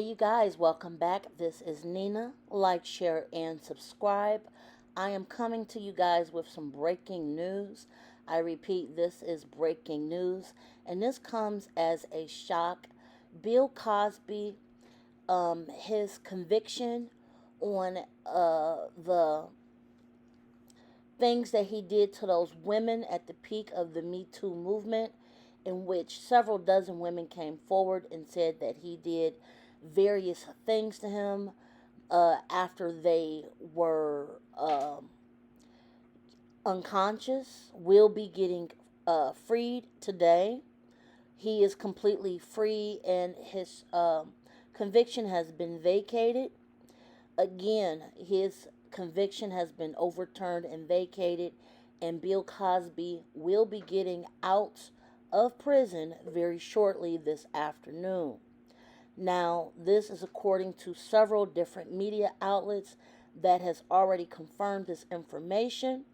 You guys, welcome back. This is Nina. Like, share, and subscribe. I am coming to you guys with some breaking news. I repeat, this is breaking news, and this comes as a shock. Bill Cosby, his conviction on the things that he did to those women at the peak of the Me Too movement, in which several dozen women came forward and said that he did various things to him after they were unconscious, will be getting freed today. He is completely free, and his conviction has been vacated. Again, his conviction has been overturned and vacated, and Bill Cosby will be getting out of prison very shortly this afternoon. Now, this is according to several different media outlets that has already confirmed this information.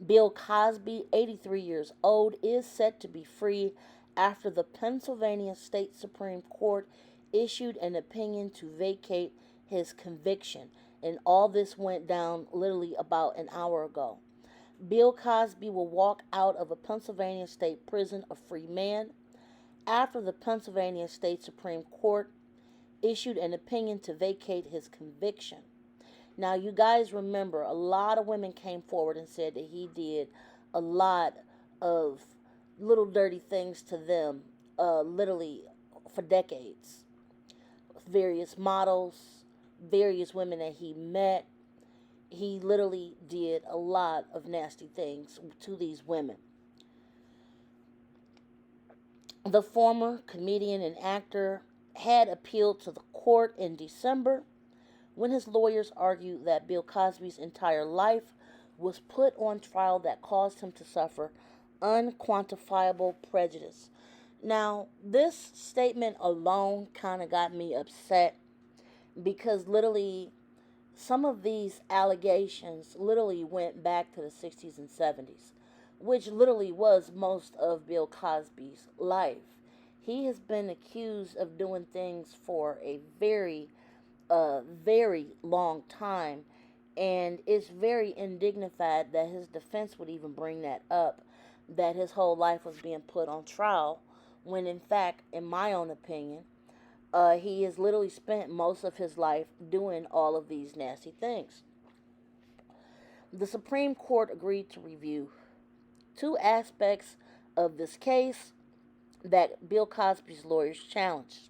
Bill Cosby, 83 years old, is set to be free after the Pennsylvania State Supreme Court issued an opinion to vacate his conviction. And all this went down literally about an hour ago. Bill Cosby will walk out of a Pennsylvania state prison a free man after the Pennsylvania State Supreme Court issued an opinion to vacate his conviction. Now, you guys remember, a lot of women came forward and said that he did a lot of little dirty things to them, literally for decades. Various models, various women that he met. He literally did a lot of nasty things to these women. The former comedian and actor had appealed to the court in December when his lawyers argued that Bill Cosby's entire life was put on trial that caused him to suffer unquantifiable prejudice. Now, this statement alone kind of got me upset because literally some of these allegations literally went back to the 60s and 70s, which literally was most of Bill Cosby's life. He has been accused of doing things for a very long time, and it's very indignified that his defense would even bring that up, that his whole life was being put on trial, when in fact, in my own opinion, he has literally spent most of his life doing all of these nasty things. The Supreme Court agreed to review two aspects of this case that Bill Cosby's lawyers challenged.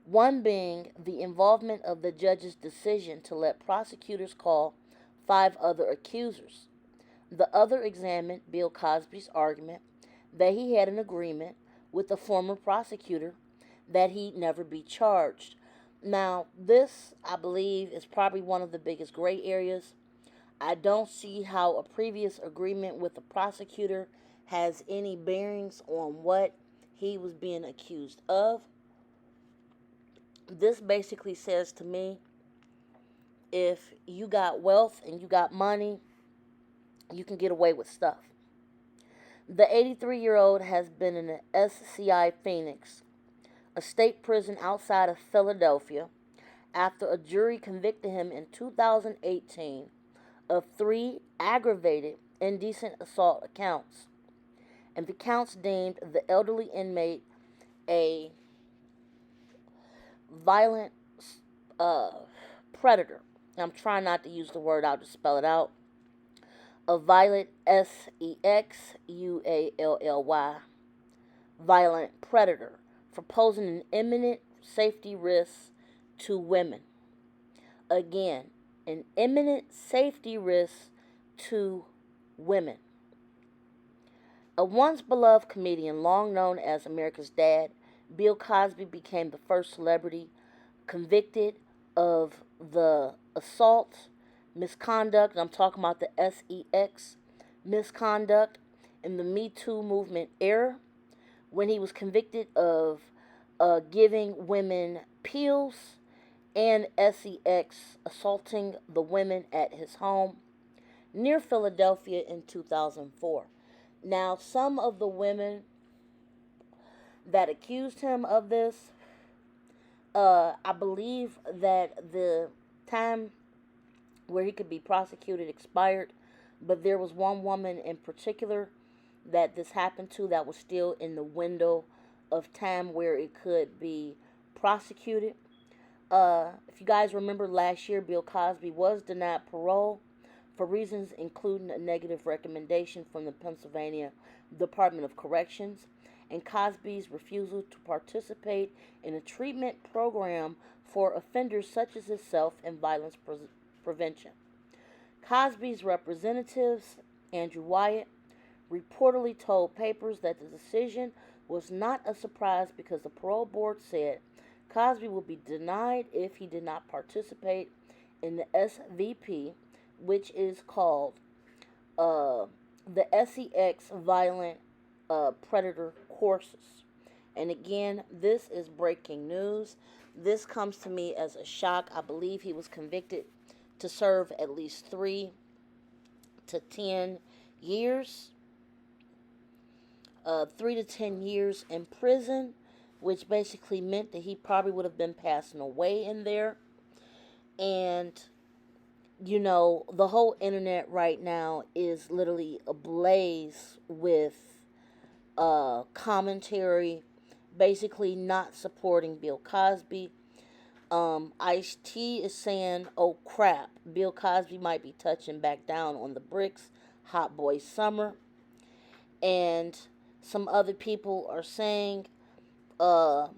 One being the involvement of the judge's decision to let prosecutors call 5 other accusers. The other examined Bill Cosby's argument that he had an agreement with the former prosecutor that he never be charged. Now, this, I believe, is probably one of the biggest gray areas. I don't see how a previous agreement with the prosecutor has any bearings on what he was being accused of. This basically says to me, if you got wealth and you got money, you can get away with stuff. The 83-year-old has been in the SCI Phoenix, a state prison outside of Philadelphia, after a jury convicted him in 2018 of 3 aggravated indecent assault counts. And the counts deemed the elderly inmate a violent predator. I'm trying not to use the word, I'll just spell it out. A violent, SEXUALLY, violent predator, for posing an imminent safety risk to women. Again, an imminent safety risk to women. A once beloved comedian, long known as America's Dad, Bill Cosby became the first celebrity convicted of the assault, misconduct, and I'm talking about the SEX misconduct in the Me Too movement era, when he was convicted of giving women pills and SEX assaulting the women at his home near Philadelphia in 2004. Now, some of the women that accused him of this I believe that the time where he could be prosecuted expired, but there was one woman in particular that this happened to that was still in the window of time where it could be prosecuted. If you guys remember last year, Bill Cosby was denied parole for reasons including a negative recommendation from the Pennsylvania Department of Corrections and Cosby's refusal to participate in a treatment program for offenders such as himself in violence prevention. Cosby's representatives, Andrew Wyatt, reportedly told papers that the decision was not a surprise because the parole board said Cosby would be denied if he did not participate in the SVP, which is called uh, the SEX Violent Predator Courses. And again, this is breaking news. This comes to me as a shock. I believe he was convicted to serve at least 3 to 10 years. 3 to 10 years in prison, which basically meant that he probably would have been passing away in there. And, the whole internet right now is literally ablaze with commentary, basically not supporting Bill Cosby. Ice-T is saying, oh crap, Bill Cosby might be touching back down on the bricks, Hot Boy Summer. And some other people are saying uh,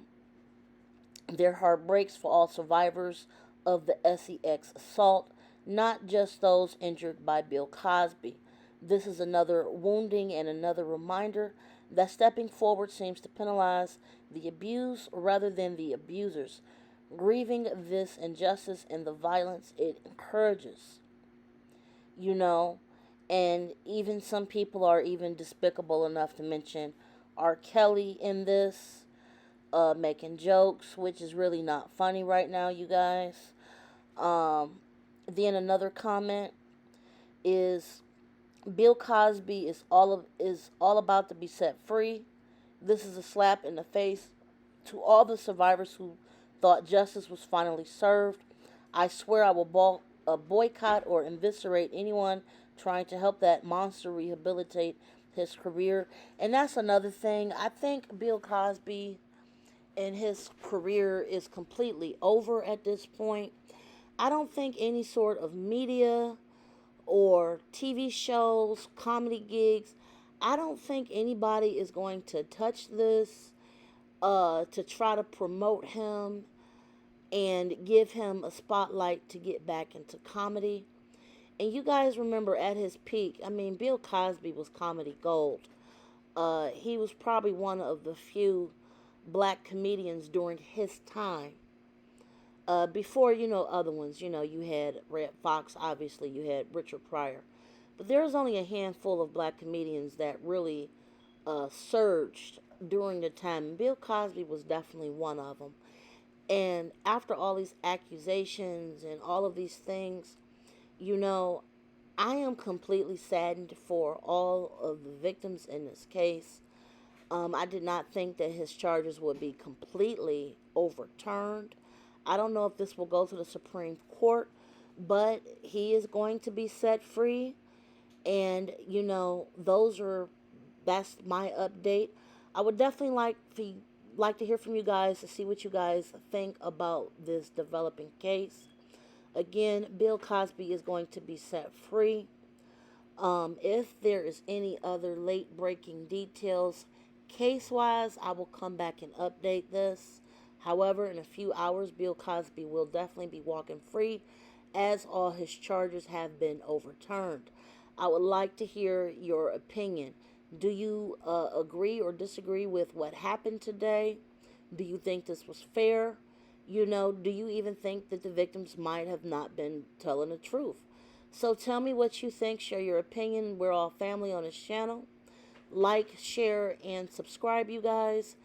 their heart breaks for all survivors of the SEX assault, not just those injured by Bill Cosby. This is another wounding and another reminder that stepping forward seems to penalize the abused rather than the abusers, grieving this injustice and the violence it encourages. You know, and even some people are even despicable enough to mention R. Kelly in this, making jokes, which is really not funny right now, you guys. Um, then another comment is Bill Cosby is all about to be set free. This is a slap in the face to all the survivors who thought justice was finally served. I swear I will boycott or eviscerate anyone trying to help that monster rehabilitate his career. And that's another thing. I think Bill Cosby and his career is completely over at this point. I don't think any sort of media or TV shows, comedy gigs, I don't think anybody is going to touch this to try to promote him and give him a spotlight to get back into comedy. And you guys remember at his peak, I mean, Bill Cosby was comedy gold. He was probably one of the few black comedians during his time. Before, other ones, you had Red Fox, obviously, you had Richard Pryor. But there was only a handful of black comedians that really surged during the time. And Bill Cosby was definitely one of them. And after all these accusations and all of these things, you know, I am completely saddened for all of the victims in this case. I did not think that his charges would be completely overturned. I don't know if this will go to the Supreme Court, but he is going to be set free. And, that's my update. I would definitely like to hear from you guys to see what you guys think about this developing case. Again, Bill Cosby is going to be set free. If there is any other late breaking details, case wise, I will come back and update this. However, in a few hours, Bill Cosby will definitely be walking free as all his charges have been overturned. I would like to hear your opinion. Do you agree or disagree with what happened today? Do you think this was fair? Do you even think that the victims might have not been telling the truth? So tell me what you think. Share your opinion. We're all family on this channel. Like, share, and subscribe, you guys.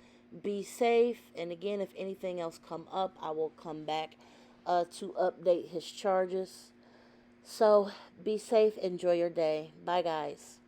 Be safe. And again, if anything else come up, I will come back to update his charges. So be safe. Enjoy your day. Bye, guys.